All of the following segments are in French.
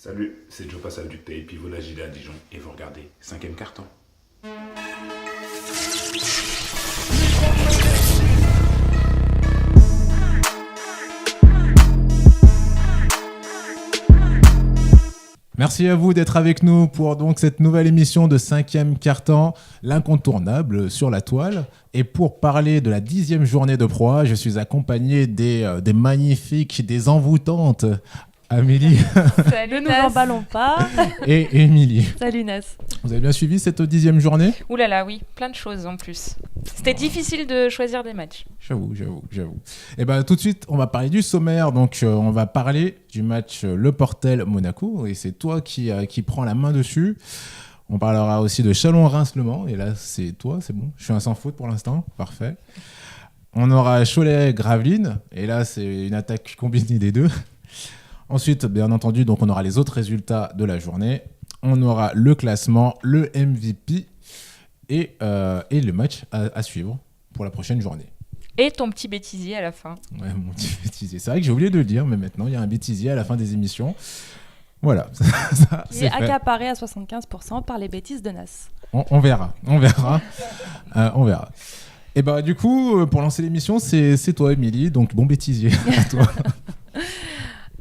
Salut, c'est Joe Passal du Tape, Pivot la Gilet à Dijon et vous regardez 5e carton. Merci à vous d'être avec nous pour donc cette nouvelle émission de 5e carton, l'incontournable sur la toile. Et pour parler de la 10e journée de Pro A, je suis accompagné des magnifiques, des envoûtantes Amélie. Salut, ne nous emballons pas. Et Émilie. Salut Nas. Vous avez bien suivi cette 10e journée ? Ouh là là, oui, plein de choses en plus. C'était difficile de choisir des matchs. J'avoue. Et ben tout de suite, on va parler du sommaire. Donc, on va parler du match Le Portel-Monaco. Et c'est toi qui prends la main dessus. On parlera aussi de Chalon-Reims-Le Mans. Et là, c'est toi, c'est bon. Je suis un sans faute pour l'instant. Parfait. On aura Cholet-Gravelines. Et là, c'est une attaque combinée des deux. Ensuite, bien entendu, donc on aura les autres résultats de la journée. On aura le classement, le MVP et le match à suivre pour la prochaine journée. Et ton petit bêtisier à la fin. Ouais, mon petit bêtisier. C'est vrai que j'ai oublié de le dire, mais maintenant, il y a un bêtisier à la fin des émissions. Voilà. Il est accaparé à 75% par les bêtises de Nas. On verra. Et bah, du coup, pour lancer l'émission, c'est toi, Émilie. Donc, bon bêtisier à toi.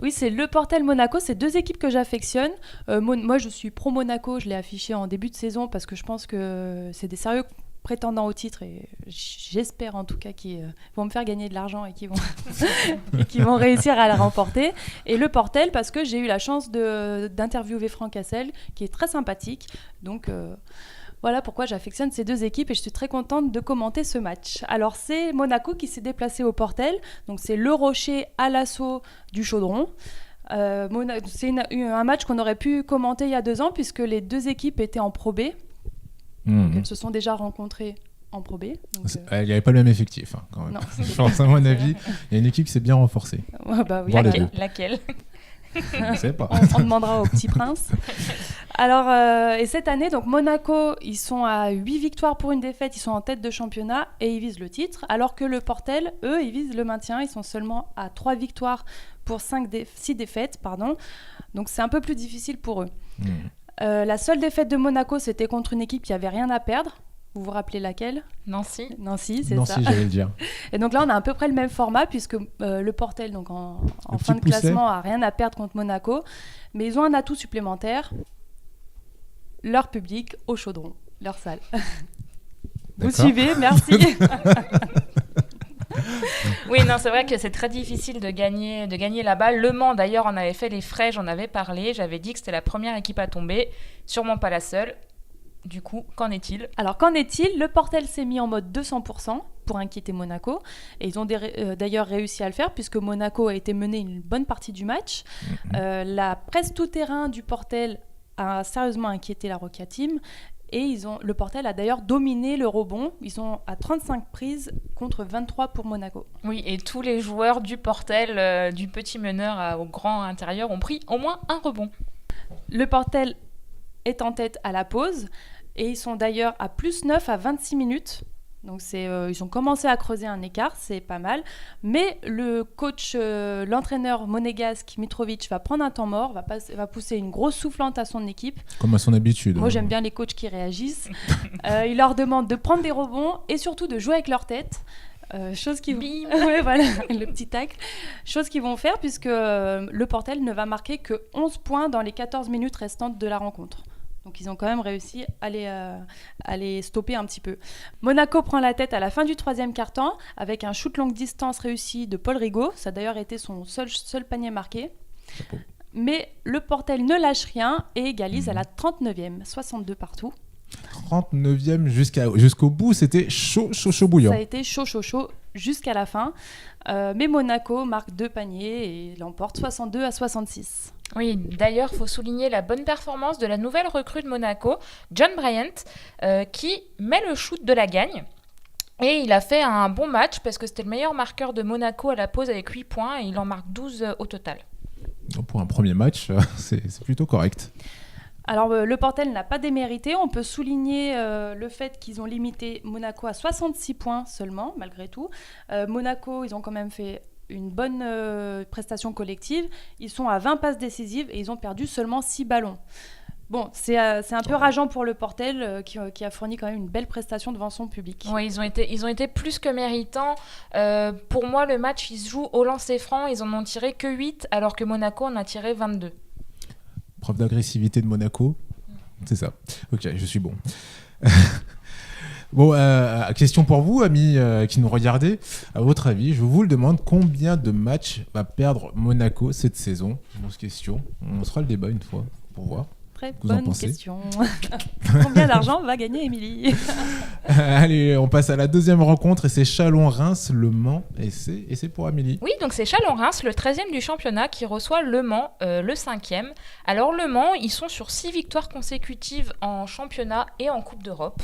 Oui, c'est Le Portel-Monaco, c'est deux équipes que j'affectionne. Moi, je suis pro Monaco, je l'ai affiché en début de saison parce que je pense que c'est des sérieux prétendants au titre et j'espère en tout cas qu'ils vont me faire gagner de l'argent et qu'ils vont réussir à la remporter. Et Le Portel parce que j'ai eu la chance d'interviewer Franck Hassel qui est très sympathique. Donc voilà pourquoi j'affectionne ces deux équipes et je suis très contente de commenter ce match. Alors c'est Monaco qui s'est déplacé au Portel, donc c'est le Rocher à l'assaut du Chaudron. C'est un match qu'on aurait pu commenter il y a 2 ans puisque les deux équipes étaient en Pro B. Donc elles se sont déjà rencontrées en Pro B. Il n'y avait pas le même effectif quand même. Je pense à mon avis, il y a une équipe qui s'est bien renforcée. Bah oui. Laquelle Je ne sais pas. On demandera au petit prince. Alors, et cette année, donc Monaco, ils sont à 8 victoires pour une défaite, ils sont en tête de championnat et ils visent le titre, alors que le Portel, eux, ils visent le maintien, ils sont seulement à 3 victoires pour 6 défaites, pardon. Donc c'est un peu plus difficile pour eux. La seule défaite de Monaco, c'était contre une équipe qui n'avait rien à perdre. Vous vous rappelez laquelle ? Nancy, c'est ça. Nancy, j'allais le dire. Et donc là, on a à peu près le même format, puisque le Portel, donc en fin de classement, a rien à perdre contre Monaco. Mais ils ont un atout supplémentaire, leur public au Chaudron, leur salle. Vous suivez, merci. Oui, non, c'est vrai que c'est très difficile de gagner là-bas. Le Mans, d'ailleurs, on avait fait les frais, j'en avais parlé. J'avais dit que c'était la première équipe à tomber, sûrement pas la seule. Du coup, qu'en est-il ? Alors, qu'en est-il ? Le Portel s'est mis en mode 200% pour inquiéter Monaco. Et ils ont d'ailleurs réussi à le faire puisque Monaco a été mené une bonne partie du match. La presse tout-terrain du Portel a sérieusement inquiété la Roca Team. Et le Portel a d'ailleurs dominé le rebond. Ils sont à 35 prises contre 23 pour Monaco. Oui, et tous les joueurs du Portel, du petit meneur au grand intérieur, ont pris au moins un rebond. Le Portel est en tête à la pause et ils sont d'ailleurs à plus 9 à 26 minutes. Donc ils ont commencé à creuser un écart, c'est pas mal. Mais le coach, l'entraîneur monégasque Mitrovic va prendre un temps mort, va pousser une grosse soufflante à son équipe. Comme à son habitude. Moi, j'aime bien les coachs qui réagissent. Il leur demande de prendre des rebonds et surtout de jouer avec leur tête. Chose qui ouais, voilà, le petit tacle. Chose qu'ils vont faire puisque le Portel ne va marquer que 11 points dans les 14 minutes restantes de la rencontre. Donc ils ont quand même réussi à les stopper un petit peu. Monaco prend la tête à la fin du 3e quart-temps avec un shoot longue distance réussi de Paul Rigaud. Ça a d'ailleurs été son seul panier marqué. Mais le Portel ne lâche rien et égalise à la 39e, 62 partout. 39e jusqu'au bout, c'était chaud bouillant. Ça a été chaud jusqu'à la fin. Mais Monaco marque 2 paniers et l'emporte 62 à 66. Oui, d'ailleurs, il faut souligner la bonne performance de la nouvelle recrue de Monaco, John Bryant, qui met le shoot de la gagne. Et il a fait un bon match parce que c'était le meilleur marqueur de Monaco à la pause avec 8 points et il en marque 12 au total. Donc pour un premier match, c'est plutôt correct. Alors le Portel n'a pas démérité, on peut souligner le fait qu'ils ont limité Monaco à 66 points seulement, malgré tout. Monaco, ils ont quand même fait une bonne prestation collective. Ils sont à 20 passes décisives et ils ont perdu seulement 6 ballons. Bon, c'est un peu rageant pour le Portel qui a fourni quand même une belle prestation devant son public. Oui, ils ont été plus que méritants. Pour moi, le match, il se joue au lancer franc. Ils en ont tiré que 8, alors que Monaco en a tiré 22. Preuve d'agressivité de Monaco. C'est ça. Ok, je suis bon. Bon, question pour vous, amis qui nous regardez. À votre avis, je vous le demande, combien de matchs va perdre Monaco cette saison ? Grosse question. On fera le débat une fois pour voir. Très Vous en bonne pensez ? question. Combien d'argent va gagner Émilie ? Allez, on passe à la deuxième rencontre et c'est Chalon-Reims, Le Mans et c'est pour Amélie. Oui, donc c'est Chalon-Reims, le 13e du championnat, qui reçoit Le Mans, le 5e. Alors Le Mans, ils sont sur 6 victoires consécutives en championnat et en Coupe d'Europe.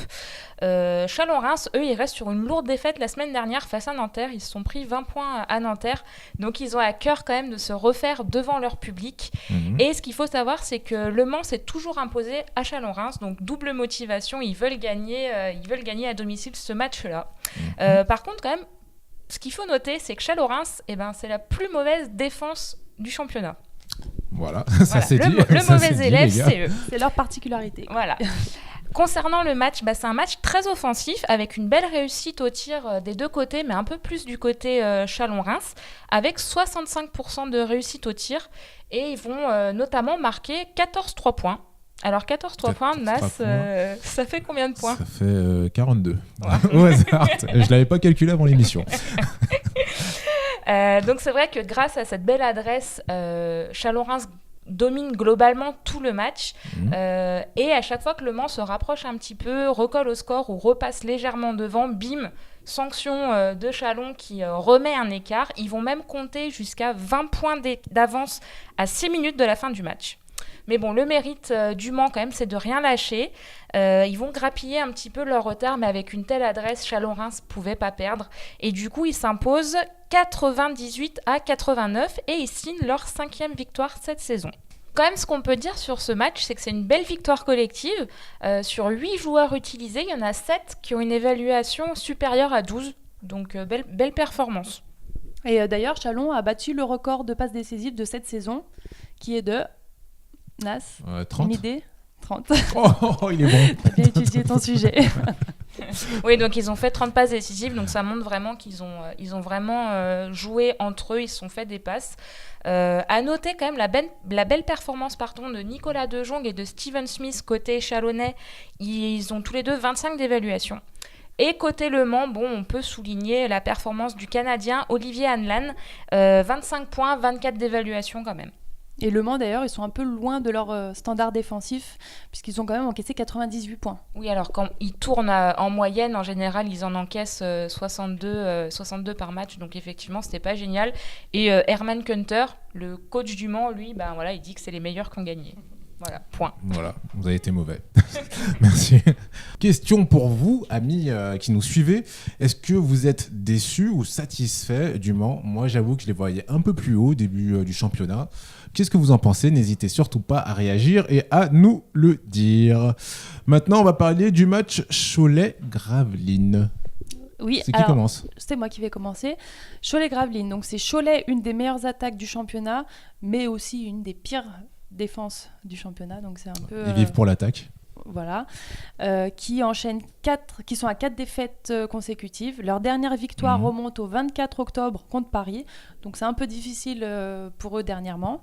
Chalon-Reims, eux, ils restent sur une lourde défaite la semaine dernière face à Nanterre. Ils se sont pris 20 points à Nanterre. Donc ils ont à cœur quand même de se refaire devant leur public. Et ce qu'il faut savoir, c'est que Le Mans s'est toujours imposé à Chalon-Reims. Donc double motivation, ils veulent gagner à domicile ce match-là. Par contre, quand même, ce qu'il faut noter, c'est que Chalon-Reims, c'est la plus mauvaise défense du championnat. Voilà, Voilà. ça c'est dit. Le Ça, mauvais c'est dit, élève, les gars. c'est eux. C'est leur particularité. Voilà. Concernant le match, c'est un match très offensif avec une belle réussite au tir des deux côtés, mais un peu plus du côté Chalon-Reims, avec 65% de réussite au tir. Et ils vont notamment marquer 14 3 points. Alors 14 3 points, Nas, ça fait combien de points ? Ça fait 42. Au hasard. Je l'avais pas calculé avant l'émission. Donc c'est vrai que grâce à cette belle adresse, Chalon-Reims domine globalement tout le match. Et à chaque fois que Le Mans se rapproche un petit peu, recolle au score ou repasse légèrement devant, bim, sanction de Chalon qui remet un écart. Ils vont même compter jusqu'à 20 points d'avance à 6 minutes de la fin du match. Mais bon, le mérite du Mans, quand même, c'est de rien lâcher. Ils vont grappiller un petit peu leur retard, mais avec une telle adresse, Chalon-Reims ne pouvait pas perdre. Et du coup, ils s'imposent 98-89 et ils signent leur 5e victoire cette saison. Quand même, ce qu'on peut dire sur ce match, c'est que c'est une belle victoire collective. Sur 8 joueurs utilisés, il y en a 7 qui ont une évaluation supérieure à 12. Donc, belle performance. Et d'ailleurs, Chalon a battu le record de passes décisives de cette saison, qui est de... Nas, 30. une idée ? 30. Oh, il est bon. T'as bien étudié ton sujet. Oui, donc ils ont fait 30 passes décisives, donc ça montre vraiment qu'ils ont vraiment joué entre eux, ils se sont fait des passes. À noter quand même la belle performance de Nicolas De Jong et de Steven Smith côté chalonnais. Ils ont tous les deux 25 d'évaluation. Et côté Le Mans, on peut souligner la performance du Canadien Olivier Hanlan, 25 points, 24 d'évaluation quand même. Et Le Mans, d'ailleurs, ils sont un peu loin de leur standard défensif, puisqu'ils ont quand même encaissé 98 points. Oui, alors quand ils tournent en moyenne, en général, ils en encaissent 62 par match. Donc effectivement, c'était pas génial. Et Herman Kunter, le coach du Mans, lui, il dit que c'est les meilleurs qui ont gagné. Voilà, point. Voilà, vous avez été mauvais. Merci. Question pour vous, amis qui nous suivez. Est-ce que vous êtes déçus ou satisfaits du Mans ? Moi, j'avoue que je les voyais un peu plus haut au début du championnat. Qu'est-ce que vous en pensez ? N'hésitez surtout pas à réagir et à nous le dire. Maintenant, on va parler du match Cholet-Gravelines. Oui, c'est qui commence ? C'est moi qui vais commencer. Cholet-Gravelines. Donc c'est Cholet, une des meilleures attaques du championnat, mais aussi une des pires défenses du championnat. Donc c'est un peu. Ils vivent pour l'attaque. Voilà, qui enchaînent qui sont à 4 défaites consécutives. Leur dernière victoire remonte au 24 octobre contre Paris, donc c'est un peu difficile pour eux dernièrement.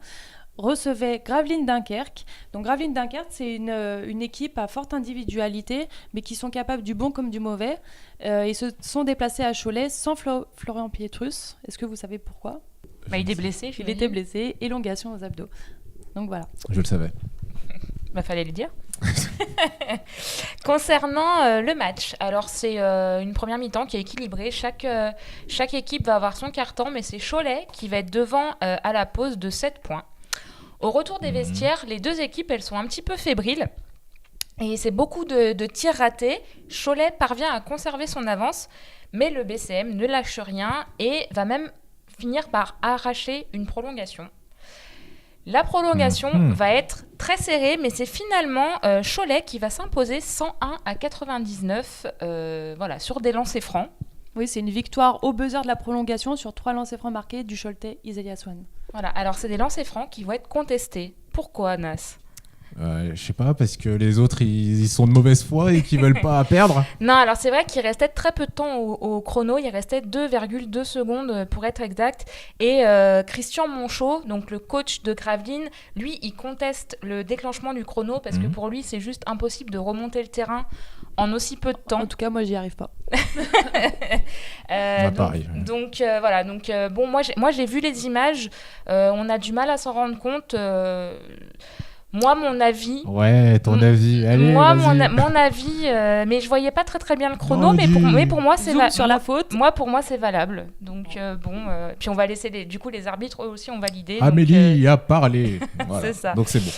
Recevait Gravelines-Dunkerque. Donc Gravelines-Dunkerque, c'est une équipe à forte individualité, mais qui sont capables du bon comme du mauvais. Ils se sont déplacés à Cholet sans Florian Pietrus. Est-ce que vous savez pourquoi ? Il était blessé. Il était blessé, élongation aux abdos. Donc voilà. Je le savais. Fallait le dire. Concernant le match, alors c'est une première mi-temps qui est équilibrée. Chaque équipe va avoir son quart-temps, mais c'est Cholet qui va être devant à la pause de 7 points. Au retour des vestiaires, les deux équipes, elles sont un petit peu fébriles. Et c'est beaucoup de tirs ratés. Cholet parvient à conserver son avance, mais le BCM ne lâche rien et va même finir par arracher une prolongation. La prolongation va être très serrée, mais c'est finalement Cholet qui va s'imposer 101-99 sur des lancers francs. Oui, c'est une victoire au buzzer de la prolongation sur 3 lancers francs marqués du Choletais Isaiah Swan. Voilà, alors c'est des lancers francs qui vont être contestés. Pourquoi, Nas ? Je sais pas, parce que les autres, ils sont de mauvaise foi et qu'ils veulent pas perdre. Non, alors c'est vrai qu'il restait très peu de temps au chrono, il restait 2,2 secondes pour être exact. Et Christian Monchot, donc le coach de Gravelines, lui, il conteste le déclenchement du chrono parce que pour lui, c'est juste impossible de remonter le terrain en aussi peu de temps. En tout cas, moi, j'y arrive pas. Pareil. Donc voilà, bon, moi j'ai vu les images, on a du mal à s'en rendre compte. Moi, mon avis. Ouais, ton avis. Allez, moi, vas-y. mon avis, mais je voyais pas très bien le chrono, mais pour moi, c'est sur la faute. Moi, pour moi, c'est valable. Donc puis on va laisser les arbitres eux aussi ont validé. Amélie a parlé. Voilà. C'est ça. Donc c'est bon.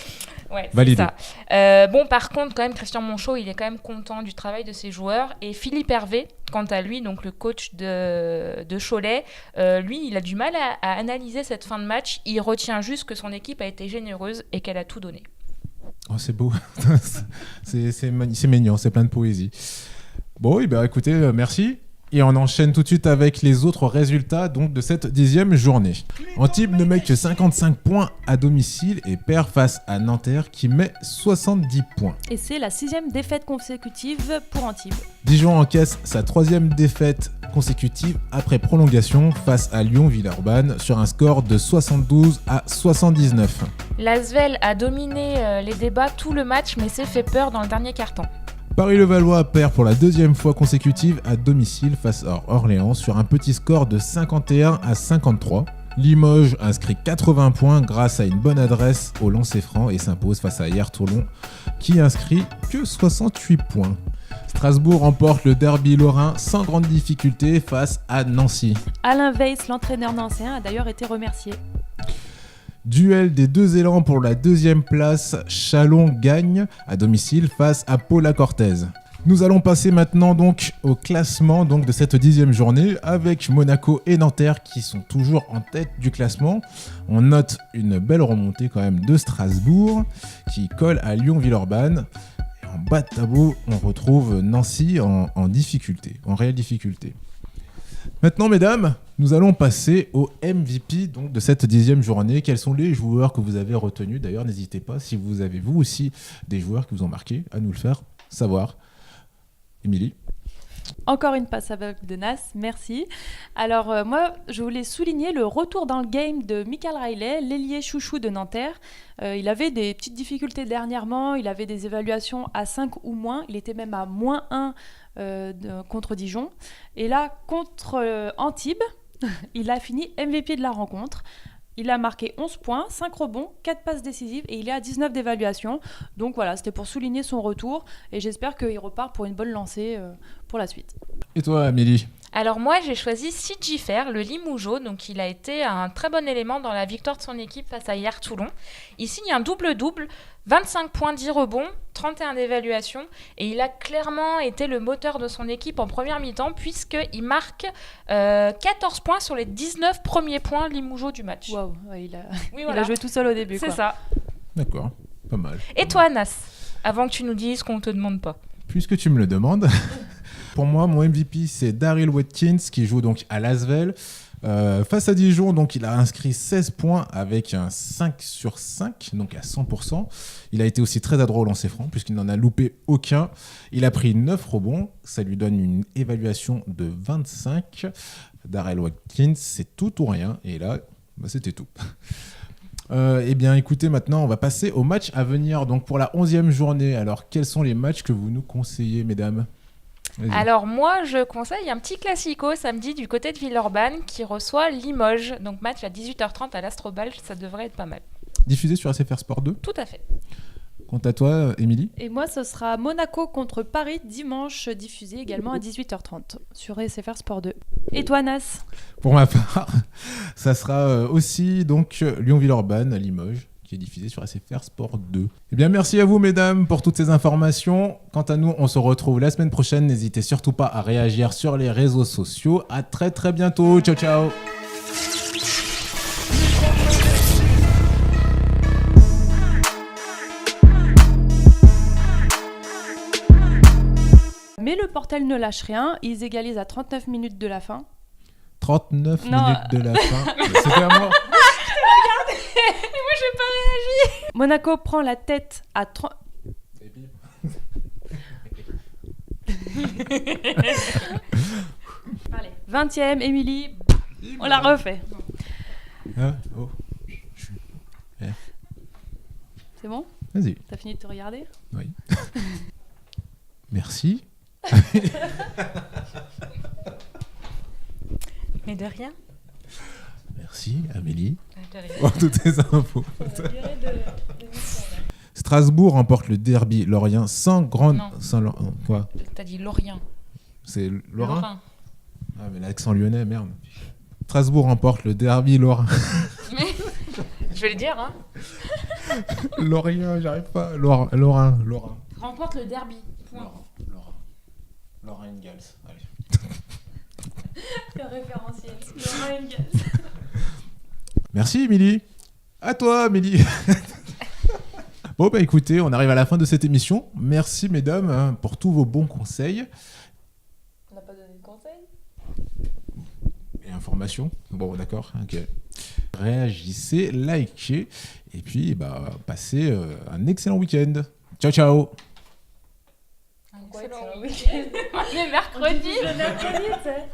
Ouais, validé. C'est ça. Bon, par contre, quand même, Christian Monchot, il est quand même content du travail de ses joueurs. Et Philippe Hervé, quant à lui, donc le coach de Cholet, lui, il a du mal à analyser cette fin de match. Il retient juste que son équipe a été généreuse et qu'elle a tout donné. Oh, c'est beau. c'est mignon, c'est plein de poésie. Bon, oui, bah, écoutez, merci. Et on enchaîne tout de suite avec les autres résultats donc, de cette 10e journée. Antibes ne met que 55 points à domicile et perd face à Nanterre qui met 70 points. Et c'est la 6e défaite consécutive pour Antibes. Dijon encaisse sa 3e défaite consécutive après prolongation face à Lyon-Villeurbanne sur un score de 72 à 79. L'Asvel a dominé les débats tout le match mais s'est fait peur dans le dernier quart-temps. Paris-Levallois perd pour la 2e fois consécutive à domicile face à Orléans sur un petit score de 51 à 53. Limoges inscrit 80 points grâce à une bonne adresse au lancer franc et s'impose face à Hier-Toulon qui inscrit que 68 points. Strasbourg remporte le derby lorrain sans grande difficulté face à Nancy. Alain Weiss, l'entraîneur nancéen, a d'ailleurs été remercié. Duel des deux élans pour la 2e place, Chalon gagne à domicile face à Paula Cortez. Nous allons passer maintenant donc au classement donc, de cette 10e journée avec Monaco et Nanterre qui sont toujours en tête du classement. On note une belle remontée quand même de Strasbourg qui colle à Lyon-Villeurbanne. Et en bas de tableau, on retrouve Nancy en difficulté, en réelle difficulté. Maintenant, mesdames, nous allons passer au MVP donc, de cette 10e journée. Quels sont les joueurs que vous avez retenus ? D'ailleurs, n'hésitez pas, si vous avez vous aussi des joueurs qui vous ont marqué, à nous le faire savoir. Émilie ? Encore une passe aveugle de Nas, merci. Alors moi, je voulais souligner le retour dans le game de Michael Riley, l'ailier chouchou de Nanterre. Il avait des petites difficultés dernièrement, il avait des évaluations à 5 ou moins, il était même à -1 contre Dijon. Et là, contre Antibes, il a fini MVP de la rencontre. Il a marqué 11 points, 5 rebonds, 4 passes décisives et il est à 19 d'évaluation. Donc voilà, c'était pour souligner son retour et j'espère qu'il repart pour une bonne lancée pour la suite. Et toi, Amélie ? Alors moi, j'ai choisi Sid Giffer, le Limougeot. Donc il a été un très bon élément dans la victoire de son équipe face à Hier-Toulon. Il signe un double-double, 25 points, 10 rebonds, 31 d'évaluation. Et il a clairement été le moteur de son équipe en première mi-temps puisqu'il marque 14 points sur les 19 premiers points Limougeot du match. Waouh, ouais, il voilà. a joué tout seul au début. C'est quoi. ça. D'accord, pas mal. Et toi, Nas, avant que tu nous dises qu'on ne te demande pas. Puisque tu me le demandes, pour moi, mon MVP, c'est Daryl Watkins qui joue donc à l'Asvel. Face à Dijon, donc, il a inscrit 16 points avec un 5 sur 5, donc à 100%. Il a été aussi très adroit au lancer franc puisqu'il n'en a loupé aucun. Il a pris 9 rebonds, ça lui donne une évaluation de 25. Daryl Watkins, c'est tout ou rien. Et là, c'était tout. Eh bien, écoutez, maintenant, on va passer au match à venir. Donc, pour la 11e journée, alors, quels sont les matchs que vous nous conseillez, mesdames ? Vas-y. Alors moi, je conseille un petit classico samedi du côté de Villeurbanne qui reçoit Limoges. Donc match à 18h30 à l'Astrobal, ça devrait être pas mal. Diffusé sur SFR Sport 2 ? Tout à fait. Quant à toi, Émilie ? Et moi, ce sera Monaco contre Paris dimanche, diffusé également à 18h30 sur SFR Sport 2. Et toi, Nas ? Pour ma part, ça sera aussi donc Lyon-Villeurbanne à Limoges, qui est diffusé sur SFR Sport 2. Eh bien, merci à vous, mesdames, pour toutes ces informations. Quant à nous, on se retrouve la semaine prochaine. N'hésitez surtout pas à réagir sur les réseaux sociaux. À très, très bientôt. Ciao, ciao. Mais le Portel ne lâche rien. Ils égalisent à 39 minutes de la fin. 39 Non. minutes de la fin. C'était à moi. Monaco prend la tête à 30... Allez, 20e, Émilie. On la refait. Ah, oh. C'est bon? Vas-y. T'as fini de te regarder? Oui. Merci. Mais de rien. Merci, Amélie, De rien. pour toutes ces infos. Strasbourg remporte le derby lorrain sans grande... Non. Quoi? T'as dit Lorient. C'est Lorrain? Ah, mais l'accent lyonnais, merde. Strasbourg remporte le derby lorrain. Je vais le dire, hein. Lorient, j'arrive pas. Lorrain. Remporte le derby. Point. Lorrain Gals. Allez. Le référentiel. Merci, Émilie. À toi, Amélie. Bon, bah écoutez, on arrive à la fin de cette émission. Merci, mesdames, hein, pour tous vos bons conseils On n'a pas donné de conseils? et informations. Bon, d'accord, ok. Réagissez, likez, et puis bah, passez un excellent week-end. Ciao, ciao. Un Pourquoi excellent excellent week-end. On est mercredi. Le mercredi, tu sais.